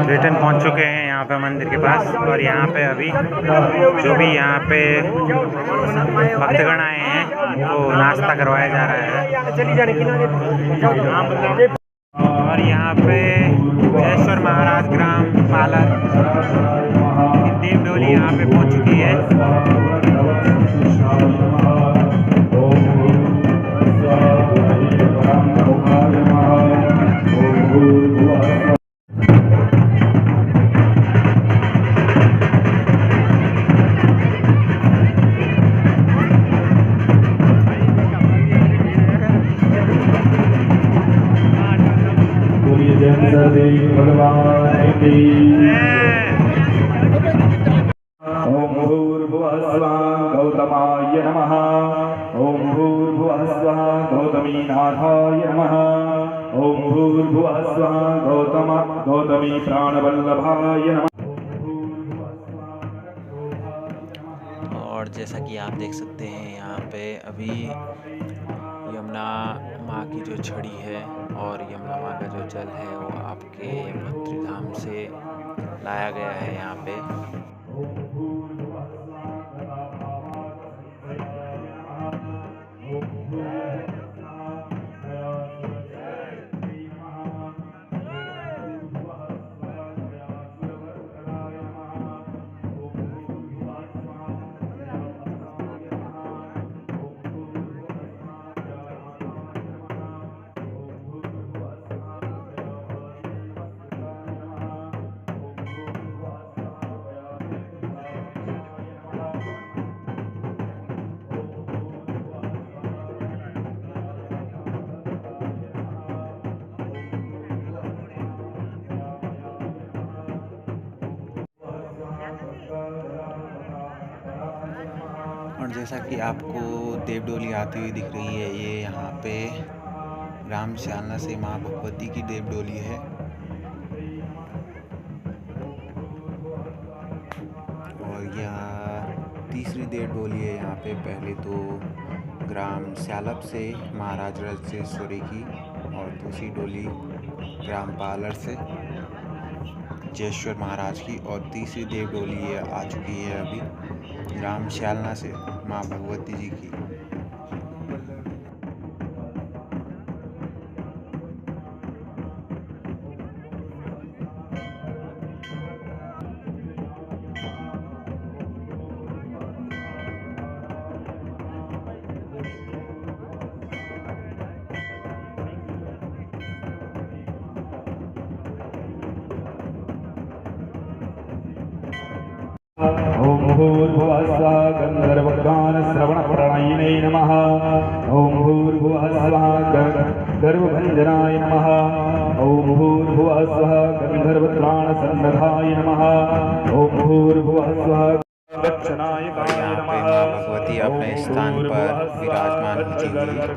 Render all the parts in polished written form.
Return पहुंच चुके हैं यहाँ पे मंदिर के पास। और यहाँ पे अभी जो भी यहाँ पे भक्तगण आए हैं तो नाश्ता करवाया जा रहा है। और यहाँ पे जयेश्वर महाराज ग्राम पालर की देव डोली यहाँ पे पहुँच चुकी है। भगवान की ओम भूर्भुवः स्वः गौतमाय नमः। ओम भूर्भुवः स्वः गौतमीनाथाय नमः। ओम भूर्भुवः स्वः गौतमी प्राणवल्लभाय नमः। और जैसा कि आप देख सकते हैं यहाँ पे अभी यमुना माँ की जो छड़ी है और यमुना माँ का जो जल है वो आपके यमुनोत्री धाम से लाया गया है यहाँ पे। और जैसा कि आपको देव डोली आती हुई दिख रही है, ये यहाँ पे ग्राम श्यालना से माँ भगवती की देव डोली है। और यह तीसरी देव डोली है यहाँ पे। पहले तो ग्राम श्यालब से महाराज रजेश्वरी की और दूसरी डोली ग्राम पालर से जयेश्वर महाराज की और तीसरी देव डोली ये आ चुकी है अभी ग्राम श्यालना से माँ भगवती जी की। ओम भूर्भुवः स्वः गन्धर्वगानश्रवणप्रणयिने नमः। ओम भूर्भुवः स्वः गर्वभञ्जनाय नमः। ओम भूर्भुवः स्वः गन्धर्वत्राणसन्नधाय नमः। ओम भूर्भुवः स्वः गच्छनाय यहाँ पे माँ भगवती अपने स्थान पर विराजमान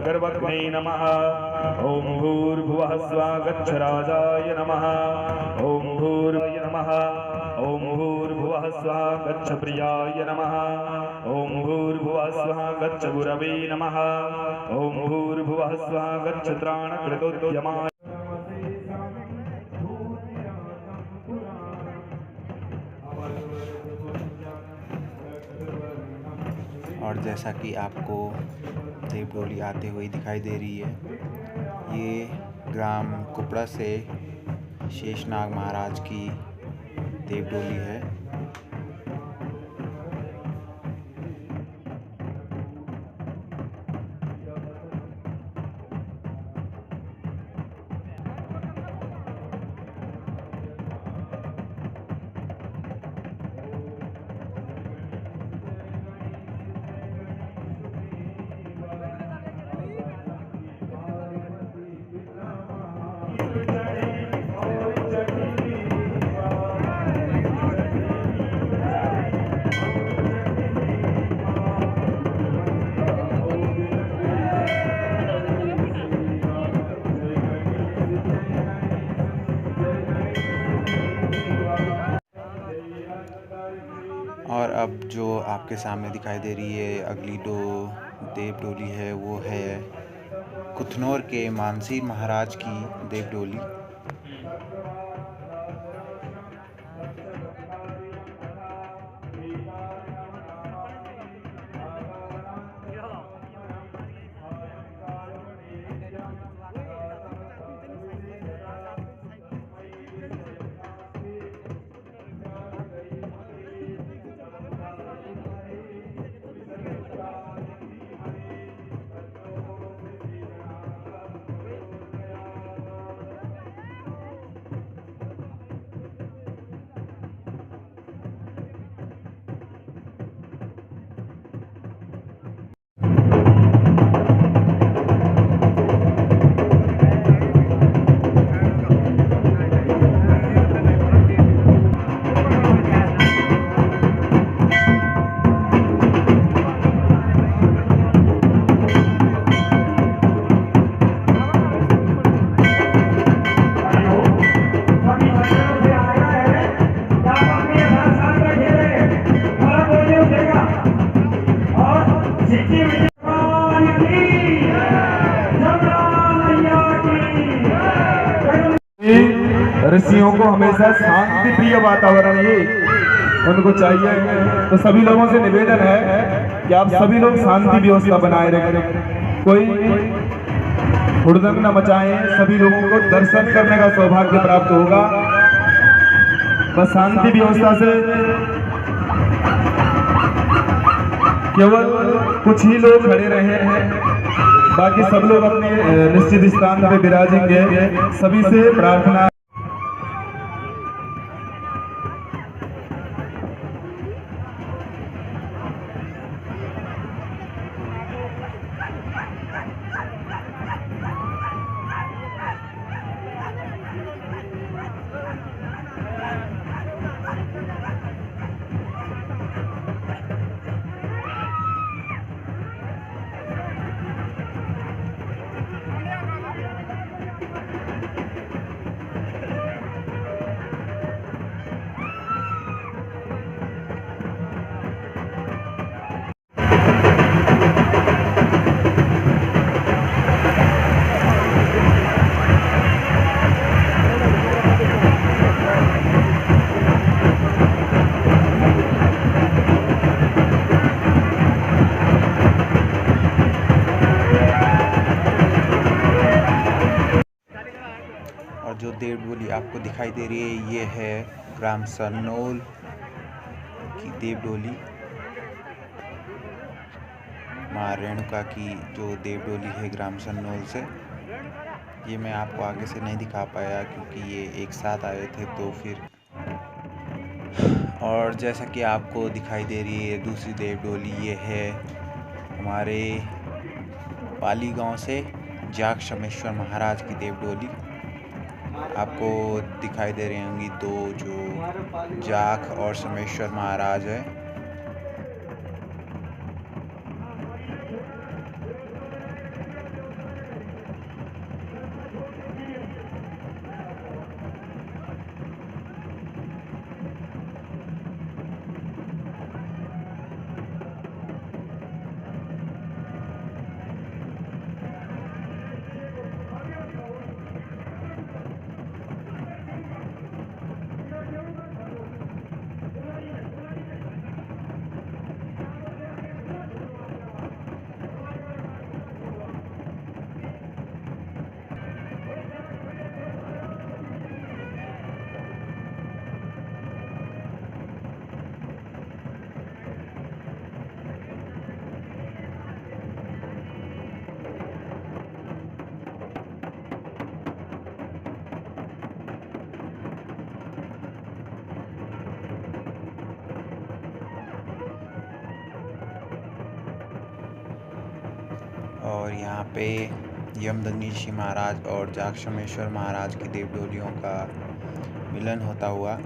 गर्वग्ने नमः। ओम भूर्भुवः स्वः गच्छराजाय नमः। ओम भूर्भुवः नमः। ओम भूर्भुवः स्वः गच्छ प्रियाय नमः। ओम भूर्भुवः स्वः गच्छ गुरवे नमः। ओम भूर्भुवः स्वः गच्छ त्राणकृतोद्यमाय। और जैसा कि आपको देव डोली आते हुए दिखाई दे रही है, ये ग्राम कुपड़ा से शेषनाग महाराज की देव डोली है। और अब जो आपके सामने दिखाई दे रही है अगली देव डोली है, वो है कुथनौर के मानसी महाराज की देव डोली। ऋषियों को हमेशा शांति प्रिय वातावरण ही उनको चाहिए। तो सभी लोगों से निवेदन है कि आप सभी लोग शांति व्यवस्था बनाए रखें, कोई हुड़दंग न मचाएं। सभी लोगों को दर्शन करने का सौभाग्य प्राप्त होगा। बस शांति व्यवस्था से केवल कुछ ही लोग खड़े रहे हैं, बाकी सब लोग अपने निश्चित स्थान पे विराजेंगे। सभी से प्रार्थना। और जो देव डोली आपको दिखाई दे रही है ये है ग्राम सरनोल की देव डोली। माँ रेणुका की जो देव डोली है ग्राम सरनोल से। ये मैं आपको आगे से नहीं दिखा पाया क्योंकि ये एक साथ आए थे तो फिर। और जैसा कि आपको दिखाई दे रही है दूसरी देव डोली ये है हमारे पाली गांव से जाग शमेश्वर महाराज की देव डोली। आपको दिखाई दे रही होंगी दो जो जाख और शमेश्वर महाराज है। और यहाँ पे यमदग्नि महाराज और जागशमेश्वर महाराज की देव डोलियों का मिलन होता हुआ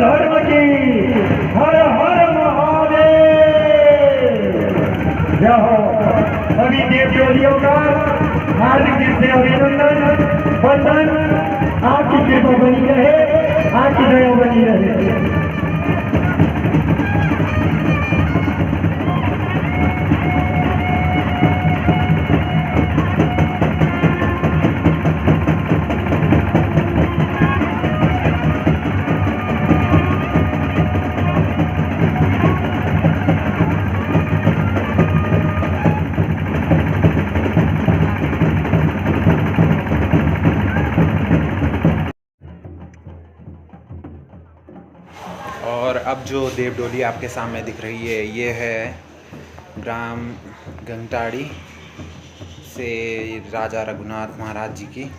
धर्म की। हर हर महादेव। जय हो। सभी देवदेवियों का हार्दिक दिल से अभिनंदन वंदन। आपकी कृपा बनी रहे, आपकी दया बनी रहे। और अब जो देव डोली आपके सामने दिख रही है ये है ग्राम गंगटाड़ी से राजा रघुनाथ महाराज जी की।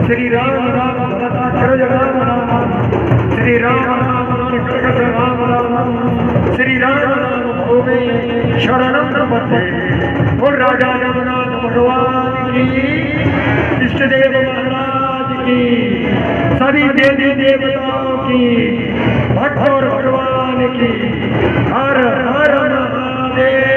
श्री राम राम अक्षरज राम राम। श्री राम राम अक्षरज राम राम। श्री राम राम भूमि शरणम प्रपद्ये। और राजा रघुनाथ भगवान की, इष्ट देव महाराज की, सभी देवी देवताओं की, भक्त और भगवान की। हर हर महादेव।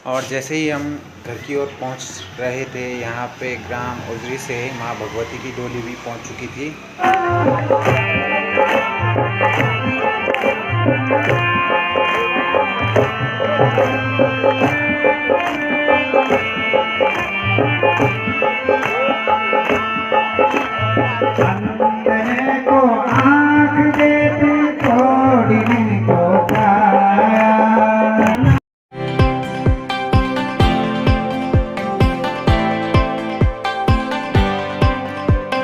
और जैसे ही हम घर की ओर पहुंच रहे थे यहाँ पे ग्राम उजरी से माँ भगवती की डोली भी पहुंच चुकी थी।